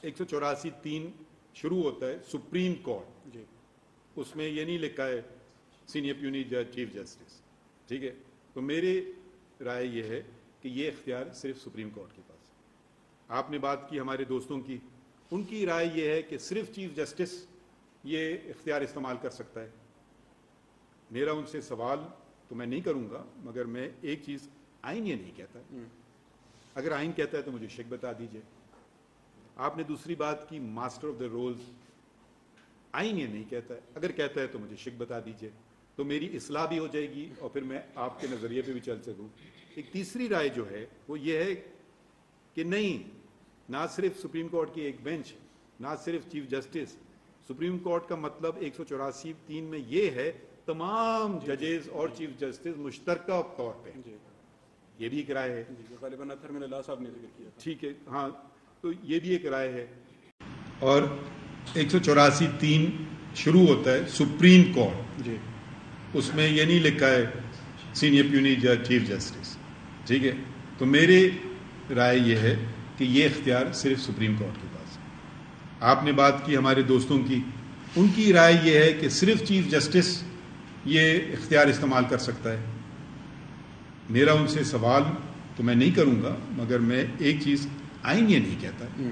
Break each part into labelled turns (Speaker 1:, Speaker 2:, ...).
Speaker 1: 184(3) شروع ہوتا ہے سپریم کورٹ جی، اس میں یہ نہیں لکھا ہے سینئر پیونی جج چیف جسٹس، ٹھیک ہے؟ تو میری رائے یہ ہے کہ یہ اختیار صرف سپریم کورٹ کے پاس ہے۔ آپ نے بات کی ہمارے دوستوں کی، ان کی رائے یہ ہے کہ صرف چیف جسٹس یہ اختیار استعمال کر سکتا ہے۔ میرا ان سے سوال تو میں نہیں کروں گا، مگر میں ایک چیز، آئین یہ نہیں کہتا ہے، اگر آئین کہتا ہے تو مجھے شک بتا دیجئے۔ آپ نے دوسری بات کی ماسٹر آف دا رولز، آئین یہ نہیں کہتا ہے، اگر کہتا ہے تو مجھے شک بتا دیجئے، تو میری اصلاح بھی ہو جائے گی اور پھر میں آپ کے نظریے پہ بھی چل سکوں۔ ایک تیسری رائے جو ہے وہ یہ ہے کہ نہیں، نہ صرف سپریم کورٹ کی ایک بینچ، نہ صرف چیف جسٹس، سپریم کورٹ کا مطلب 184(3) میں یہ ہے تمام ججز اور چیف جسٹس مشترکہ طور پہ، یہ بھی ایک رائے ہے،
Speaker 2: غالباً اطہر من اللہ صاحب نے ذکر کیا،
Speaker 1: ٹھیک ہے، ہاں، تو یہ بھی ایک رائے ہے۔ اور 184(3) شروع ہوتا ہے سپریم کورٹ جی، اس میں یہ نہیں لکھا ہے سینئر پیونی جج چیف جسٹس، ٹھیک ہے؟ تو میری رائے یہ ہے کہ یہ اختیار صرف سپریم کورٹ کے پاس ہے۔ آپ نے بات کی ہمارے دوستوں کی، ان کی رائے یہ ہے کہ صرف چیف جسٹس یہ اختیار استعمال کر سکتا ہے۔ میرا ان سے سوال تو میں نہیں کروں گا، مگر میں ایک چیز، آئین یہ نہیں کہتا ہے،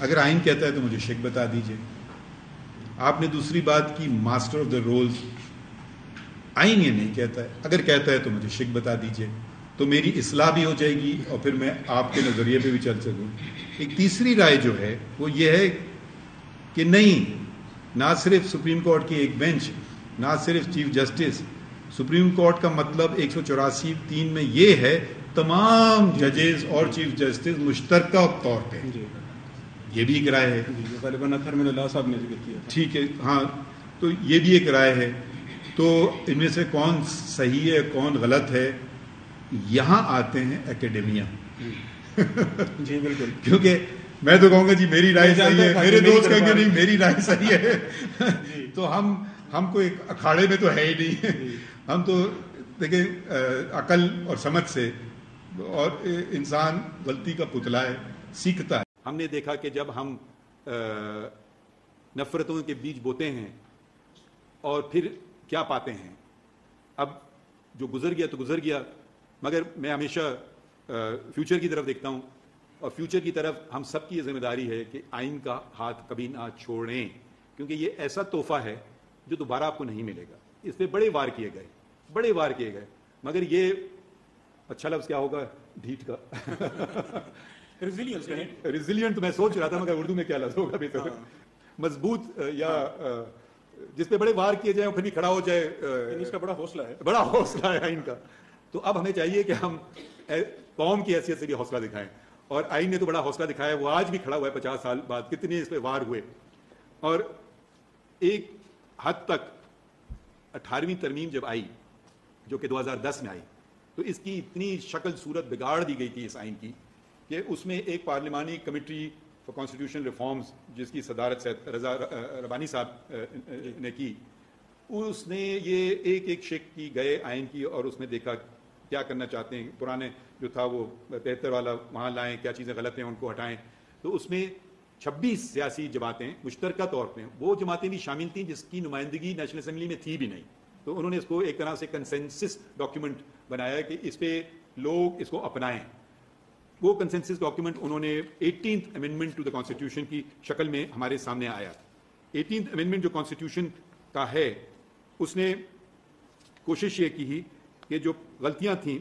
Speaker 1: اگر آئین کہتا ہے تو مجھے شک بتا دیجئے۔ آپ نے دوسری بات کی ماسٹر آف دا رولز، آئین یہ نہیں کہتا ہے، اگر کہتا ہے تو مجھے شک بتا دیجئے، تو میری اصلاح بھی ہو جائے گی اور پھر میں آپ کے نظریے پہ بھی چل سکوں۔ ایک تیسری رائے جو ہے وہ یہ ہے کہ نہیں، نہ صرف سپریم کورٹ کی ایک بینچ، نہ صرف چیف جسٹس، سپریم کورٹ کا مطلب 184(3) میں یہ ہے تمام ججز اور چیف جسٹس مشترکہ طور پہ، یہ بھی ایک رائے ہے،
Speaker 2: غالباً اطہر من اللہ صاحب نے ذکر کیا،
Speaker 1: ٹھیک ہے، ہاں، تو یہ بھی ایک رائے ہے۔ تو ان میں سے کون صحیح ہے کون غلط ہے، یہاں آتے ہیں اکیڈمیا
Speaker 2: جی بالکل،
Speaker 1: کیونکہ میں تو کہوں گا جی میری رائے صحیح ہے، میرے دوست کہیں گے نہیں میری رائے صحیح ہے، تو ہم کو ایک اکھاڑے میں تو ہے ہی نہیں، ہم تو دیکھیں عقل اور سمجھ سے، اور انسان غلطی کا پتلا ہے، سیکھتا ہے۔ ہم نے دیکھا کہ جب ہم نفرتوں کے بیج بوتے ہیں اور پھر کیا پاتے ہیں، اب جو گزر گیا تو گزر گیا، مگر میں ہمیشہ فیوچر کی طرف دیکھتا ہوں، اور فیوچر کی طرف ہم سب کی یہ ذمہ داری ہے کہ آئین کا ہاتھ کبھی نہ چھوڑیں، کیونکہ یہ ایسا تحفہ ہے جو دوبارہ آپ کو نہیں ملے گا۔ اس پہ بڑے وار کیے گئے، مگر یہ اچھا لفظ کیا ہوگا، ڈھیٹ کا ریزیلینٹ تو میں سوچ رہا تھا، مگر اردو میں کیا لفظ ہوگا بہتر، مضبوط، یا جس پہ بڑے وار کیے جائیں پھر بھی کھڑا ہو جائے،
Speaker 2: اس کا بڑا حوصلہ ہے
Speaker 1: آئین کا۔ تو اب ہمیں چاہیے کہ ہم قوم کی حیثیت سے بھی حوصلہ دکھائیں، اور آئین نے تو بڑا حوصلہ دکھایا، وہ آج بھی کھڑا ہوا ہے 50 سال بعد، کتنے اس پہ وار ہوئے، اور ایک حد تک 18ویں ترمیم جب آئی جو کہ 2010 میں آئی، تو اس کی اتنی شکل صورت بگاڑ دی گئی تھی اس آئین کی کہ اس میں ایک پارلیمانی کمیٹی فار کانسٹیٹیوشن ریفارمز جس کی صدارت سید رضا ربانی صاحب نے کی، اس نے یہ ایک شک کی گئے آئین کی، اور اس میں دیکھا کیا کرنا چاہتے ہیں، پرانے جو تھا وہ 73 والا وہاں لائیں، کیا چیزیں غلط ہیں ان کو ہٹائیں، تو اس میں 26 سیاسی جماعتیں مشترکہ طور پہ، وہ جماعتیں بھی شامل تھیں جس کی نمائندگی نیشنل اسمبلی میں تھی بھی نہیں، تو انہوں نے اس کو ایک طرح سے کنسنسس ڈاکیومنٹ بنایا کہ اس پہ لوگ اس کو اپنائیں۔ وہ کنسنسس ڈاکیومنٹ انہوں نے 18th amendment to the constitution کی شکل میں ہمارے سامنے آیا۔ 18th امینڈمنٹ جو کانسٹیٹیوشن کا ہے، اس نے کوشش یہ کی کہ جو غلطیاں تھیں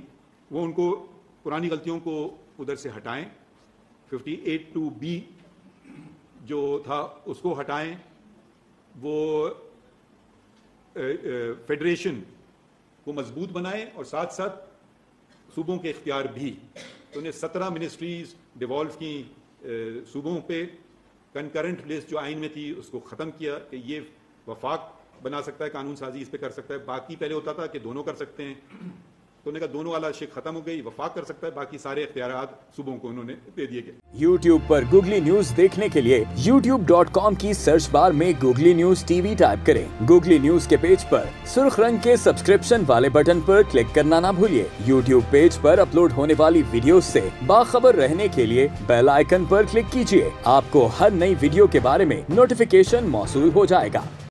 Speaker 1: وہ ان کو، پرانی غلطیوں کو ادھر سے ہٹائیں، 58(2)B جو تھا اس کو ہٹائیں، وہ فیڈریشن کو مضبوط بنائیں، اور ساتھ ساتھ صوبوں کے اختیار بھی، تو انہیں 17 منسٹریز ڈیوالو کی صوبوں پہ، کنکرنٹ لسٹ جو آئین میں تھی اس کو ختم کیا کہ یہ وفاق بنا سکتا ہے، قانون سازی اس پہ کر سکتا ہے، باقی پہلے ہوتا تھا کہ دونوں کر سکتے ہیں، تو انہوں نے کہا دونوں والا شک ختم ہو گئی, وفاق کر سکتا ہے, باقی سارے اختیارات صوبوں کو انہوں نے دے دیے گئے.
Speaker 3: YouTube پر گوگلی نیوز دیکھنے کے لیے youtube.com کی سرچ بار میں googly news T V type کریں. گوگلی نیوز کے پیج پر سرخ رنگ کے سبسکرپشن والے بٹن پر کلک کرنا نہ بھولیے. YouTube پیج پر اپلوڈ ہونے والی ویڈیوز سے باخبر رہنے کے لیے بیل آئیکن پر کلک کیجیے. آپ کو ہر نئی ویڈیو کے بارے میں نوٹیفیکیشن موصول ہو جائے گا.